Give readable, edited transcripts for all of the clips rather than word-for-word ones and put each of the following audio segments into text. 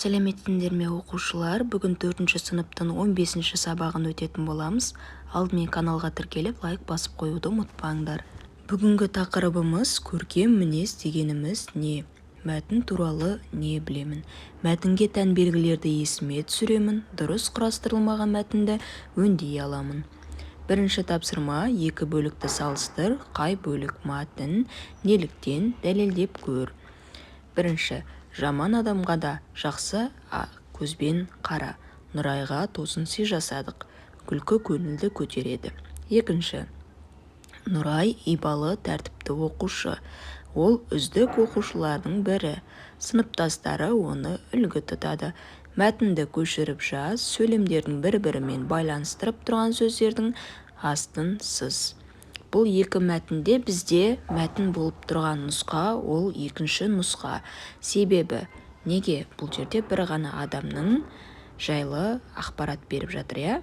сәлеметсіңдер ме оқушылар? Бүгін 4-ші сыныптың 15-ші сабағын өтетін боламыз. Алдымен каналға тіркеліп, лайк басып қоюды ұмытпаңдар. Бүгінгі тақырыбымыз көркем мінез дегеніміз не? Мәтін туралы не білемін? Мәтінге тән белгілерді есіме түсіремін, дұрыс құрастырылмаған мәтінді өңдей аламын. Бірінші тапсырма: екі бөлікті салыстыр, қай бөлік мәтін, неліктен дәлелдеп көр. Бірінші: жаман адамға да жақсы көзбен қара. Нұрайға тосын сый жасадық, күлкі көңілді көтереді. Екінші: Нұрай ибалы, тәртіпті оқушы. Ол үздік оқушылардың бірі. Сыныптастары оны үлгі тұтады. Мәтінді көшіріп жаз, сөйлемдердің бір-бірімен байланыстырып тұрған сөздердің астын сыз. Бұл екі мәтінде бізде мәтін болып тұрған нұсқа, ол екінші нұсқа. Себебі неге? Бұл жерде бір ғана адамның жайлы ақпарат беріп жатыр, иә?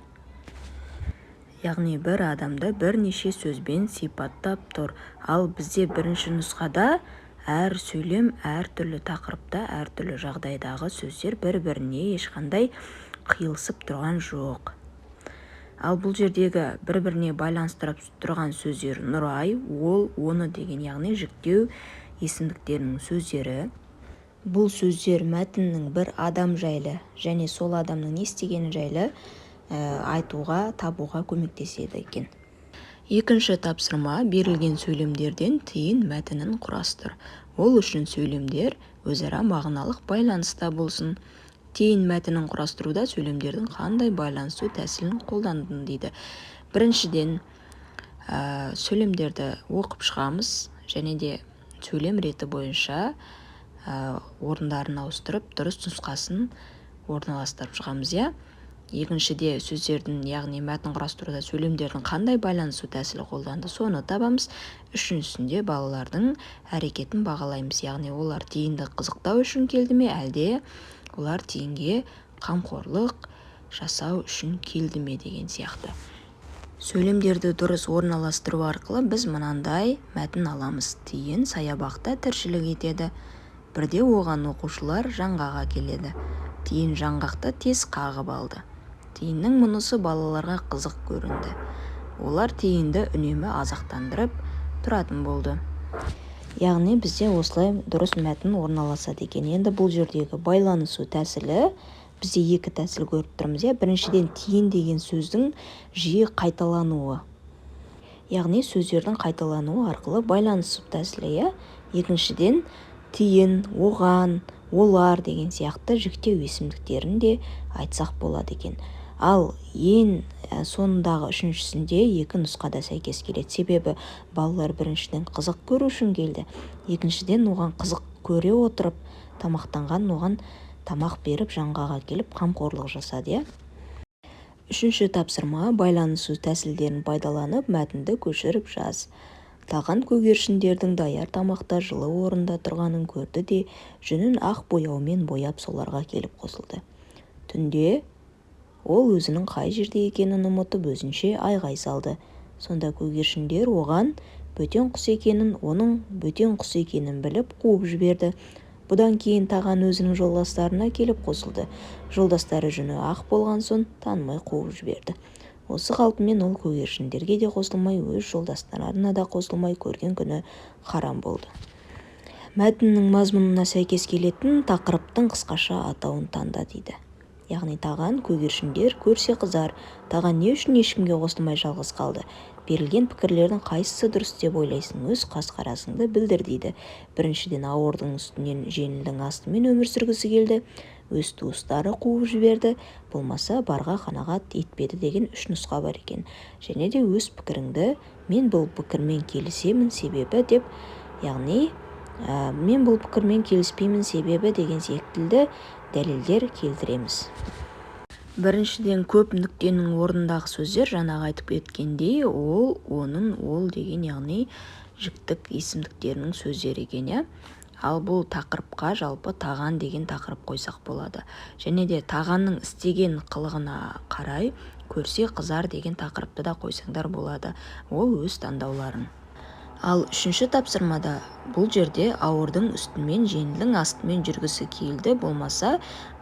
Яғни бір адамды бірнеше сөзбен сипаттап тұр. Ал бізде бірінші нұсқада әр сөйлем әртүрлі тақырыпта, әртүрлі жағдайдағы сөздер бір-біріне ешқандай қиылысып тұрған жоқ. Ал бұл жердегі бір-біріне байланыстырып тұрған сөздер Нұрай, ол, оны деген, яғни жіктеу есімдіктерінің сөздері. Бұл сөздер мәтіннің бір адам жайлы және сол адамның не істегені жайлы айтуға, табуға көмектеседі екен. Екінші тапсырма: берілген сөйлемдерден тиын мәтінін құрастыр. Ол үшін сөйлемдер өзара мағыналық байланыста болсын. Тиын мәтінін құрастыруда сөйлемдердің қандай байланысу тәсілін қолдандың дейді. Біріншіден, сөйлемдерді оқып шығамыз және де сөйлем реті бойынша орындарын ауыстырып, дұрыс нұсқасын орналастырып шығамыз, иә? Екіншіде сөздердің, яғни мәтін құрастыруда сөйлемдердің қандай байланысу тәсілі қолданды, соны табамыз. Үшіншісінде балалардың әрекетін бағалаймыз, яғни олар тиынды қызықтау үшін келді ме, әлде олар тиынге қамқорлық жасау үшін келді ме деген сияқты. Сөйлемдерді дұрыс орналастыру арқылы біз мынандай мәтін аламыз. Тиын саябақта тіршілік етеді. Бірде оған оқушылар жаңғаға келеді. Тиын жаңғақты тез қағып алды. Тиынның мұнысы балаларға қызық көрінді. Олар тиынды үнемі азақтандырып тұратын болды. Яғни бізде осылай дұрыс мәтін орналасады екен. Енді бұл жердегі байланысу тәсілі, бізде екі тәсіл көріп тұрмыз. Біріншіден, тиын деген сөздің жиі қайталануы. Яғни сөздердің қайталануы арқылы байланысу тәсілі. Екіншіден, тиын, оған, олар деген сияқты жіктеу есімдіктерін де айтсақ болады екен. Ал ең соңындағы үшіншісінде екі нұсқада сәйкес келеді. Себебі балалар біріншіден қызық көру үшін келді. Екіншіден, оған қызық көре отырып, тамақтанған, оған тамақ беріп, жаңғаға келіп, қамқорлық жасады. Үшінші тапсырма: байланысу тәсілдерін пайдаланып, мәтінді көшіріп жаз. Таған көгершіндердің даяр тамақта жылы орында тұрғанын көрді де, жүнін ақ бояумен бояп соларға келіп қосылды. Түнде ол өзінің қай жерде екенін ұмытып, өзінше айғай салды. Сонда көгершіндер оған бөтен құс екенін, оның бөтен құс екенін біліп қуып жіберді. Бұдан кейін таған өзінің жолдастарына келіп қосылды. Жолдастары жүні ақ болған соң танымай қуып жіберді. Осы қалпымен ол көгершіндерге де қосылмай, өз жолдастарына да қосылмай көрген күні харам болды. Мәтіннің мазмұнына сәйкес келетін тақырыптың қысқаша атауын таңда дейді. Яғни таған, көгершіндер, көрсе қызар. Таған не үшін ешкімге қосылмай жалғыз қалды? Берілген пікірлердің қайсысы дұрыс деп ойлайсың? Өз көзқарасыңды білдір дейді. Біріншіден, ауырдың үстінен жеңілдің астымен өмір сүргісі келді. Өз туыстары қуып жіберді. Болмаса барға қанағат етпеді деген үш нұсқа бар екен. Және де өз пікіріңді мен бұл пікірмен келісемін себебі деп, яғни мен бұл пікірмен келіспеймін себебі деген секілді дәлелдер келтіреміз. Біріншіден, көп нүктенің орнындағы сөздер жаңағы айтып кеткендей, ол, оның, ол деген, яғни жіктік есімдіктерінің сөздері екен. Ал бұл тақырыпқа жалпы таған деген тақырып қойсақ болады. Және де тағанның істеген қылығына қарай көрсе қызар деген тақырыпты да қойсаңдар болады. Ол өз таңдауларын. Ал үшінші тапсырмада бұл жерде ауырдың үстімен жеңілдің астымен жүргісі келді, болмаса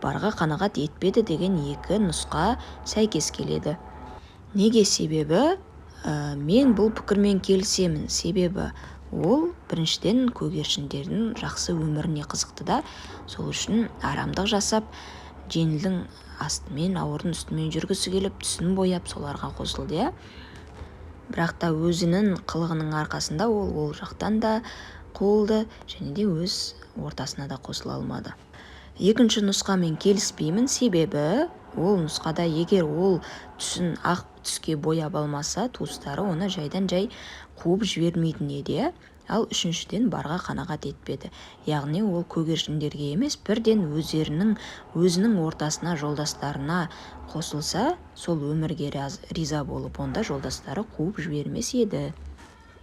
барға қанағат етпеді деген екі нұсқа сәйкес келеді. Неге? Себебі мен бұл пікірмен келісемін. Себебі ол біріншіден көгершіндердің жақсы өміріне қызықты да, сол үшін арамдық жасап, жеңілдің астымен ауырдың үстімен жүргісі келіп, түсін бояп соларға қосылды. Бірақ та өзінің қылығының арқасында ол жақтан да қуылды және де өз ортасына да қосыла алмады. Екінші нұсқамен келіспеймін, себебі ол нұсқада егер ол түсін ақ түске бояп алмаса, туыстары оны жайдан жай қуып жібермейтін еді. Ал үшіншіден барға қанағат етпеді. Яғни ол көгершіндерге емес, бірден өзінің ортасына, жолдастарына қосылса, сол өмірге риза болып, онда жолдастары қуып жібермес еді.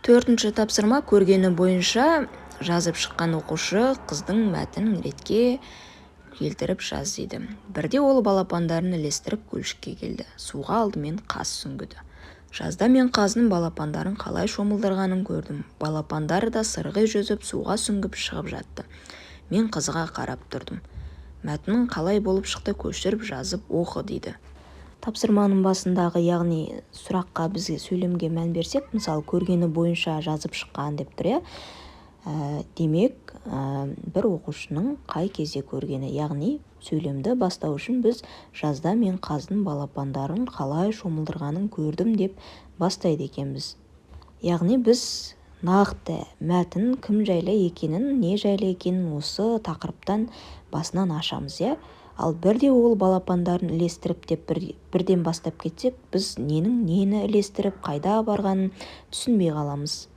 Төртінші тапсырма көргені бойынша жазып шыққан оқушы қыздың мәтінін ретке келтіріп жаз дейді. Бірде ол балапандарын ілестіріп көлшікке келді. Суға алдымен қаз сүңгіді. Жазда мен қазының балапандарын қалай шомылдырғанын көрдім. Балапандары да сырғи жүзіп суға сүңгіп шығып жатты. Мен қызға қарап тұрдым. Мәтінін қалай болып шықты көшіріп жазып оқы дейді. Тапсырманың басындағы, яғни сұраққа біз сөйлемге мән берсек, мысалы көргені бойынша жазып шыққан деп тұр. Демек, бір оқушының қай кезде көргені, яғни сөйлемді бастау үшін біз жазда мен қаздың балапандарын қалай шомылдырғанын көрдім деп бастайды екенбіз. Яғни біз нақты мәтін кім жайлы екенін, не жайлы екенін осы тақырыптан басынан ашамыз. Ал бірде ол балапандарын ілестіріп деп бірден бастап кетсек, біз нені ілестіріп, қайда барғанын түсінбей қаламыз.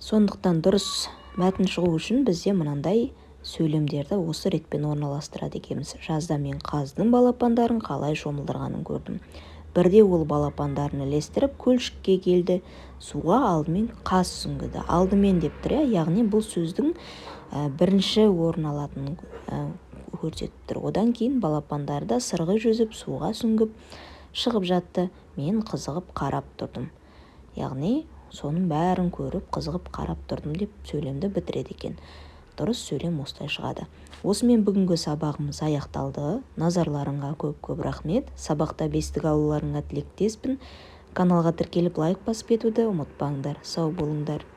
Сондықтан дұрыс мәтін шығу үшін бізде мынандай сөйлемдерді осы ретпен орналастырады екенбіз. Жазда мен қаздың балапандарын қалай шомылдырғанын көрдім. Бірде ол балапандарын ілестіріп көлшікке келді. Суға алдымен қаз сүңгіді. Алдымен деп тұр, яғни бұл сөздің бірінші орын алатынын көрсетіп тұр. Одан кейін балапандар да сырғи жүзіп суға сүңгіп шығып жатты. Мен қызығып қарап тұрдым. Яғни соның бәрін көріп, қызығып қарап тұрдым деп сөйлемді бітіреді екен. Дұрыс сөйлем осылай шығады. Осымен бүгінгі сабағымыз аяқталды. Назарларыңа көп рахмет. Сабақта бестік алуларыңа тілектеспін. Каналға тіркеліп лайк басып кетуді ұмытпаңдар. Сау болыңдар.